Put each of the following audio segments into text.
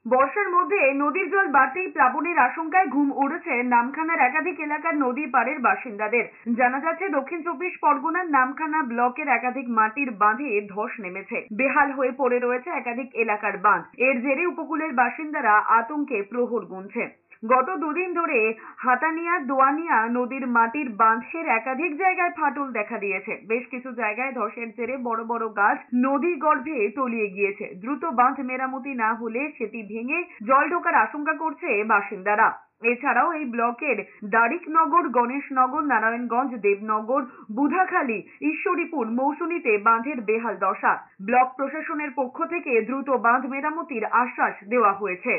বর্ষার মধ্যে নদীর জল বাড়তেই প্লাবনের আশঙ্কায় ঘুম উড়েছে নামখানার একাধিক এলাকার নদী পাড়ের বাসিন্দাদের। জানা যাচ্ছে দক্ষিণ চব্বিশ পরগনার নামখানা ব্লকের একাধিক মাটির বাঁধে ধস নেমেছে। বেহাল হয়ে পড়ে রয়েছে একাধিক এলাকার বাঁধ। এর জেরে উপকূলের বাসিন্দারা আতঙ্কে প্রহর গুনছে। গত দুদিন ধরে হাতানিয়া দোয়ানিয়া নদীর মাটির বাঁধের একাধিক জায়গায় ফাটল দেখা দিয়েছে। বেশ কিছু জায়গায় ধসের জেরে বড় বড় গাছ নদী গর্ভে তলিয়ে গিয়েছে। দ্রুত বাঁধ মেরামতি না হলে সেটি ভেঙে জল ঢোকার আশঙ্কা করছে বাসিন্দারা। এছাড়াও এই ব্লকের দারিকনগর, গণেশনগর, নারায়ণগঞ্জ, দেবনগর, বুধাখালী, ঈশ্বরীপুর মৌসুমীতে বাঁধের বেহাল দশা। ব্লক প্রশাসনের পক্ষ থেকে দ্রুত বাঁধ মেরামতির আশ্বাস দেওয়া হয়েছে।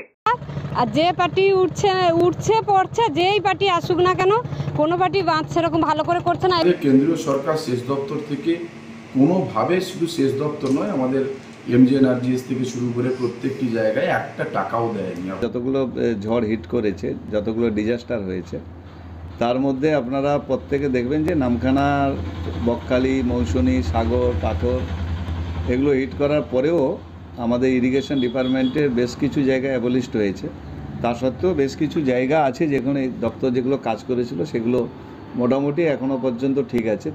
আর যে পার্টি উঠছে পড়ছে, যেই পার্টি আসুক না কেন, কোনো পার্টি বাঁধ সেরকম ভালো করে করছে না। কেন্দ্রীয় সরকার সেচ দপ্তর থেকে কোনোভাবে, শুধু সেচ দপ্তর নয়, আমাদের এমজিএনআরজিএস থেকে শুরু করে প্রত্যেকটি জায়গায় একটা টাকাও দেয়নি। যতগুলো ঝড় হিট করেছে, যতগুলো ডিজাস্টার হয়েছে, তার মধ্যে আপনারা প্রত্যেকে দেখবেন যে নামখানার বকখালি, মৌসুমী, সাগর, পাথর এগুলো হিট করার পরেও আমাদের ইরিগেশন ডিপার্টমেন্টের বেশ কিছু জায়গা অ্যাবলিশড হয়েছে। তা সত্ত্বেও বেশ কিছু জায়গা আছে যেখানে দপ্তর যেগুলো কাজ করেছিল সেগুলো মোটামুটি এখনও পর্যন্ত ঠিক আছে।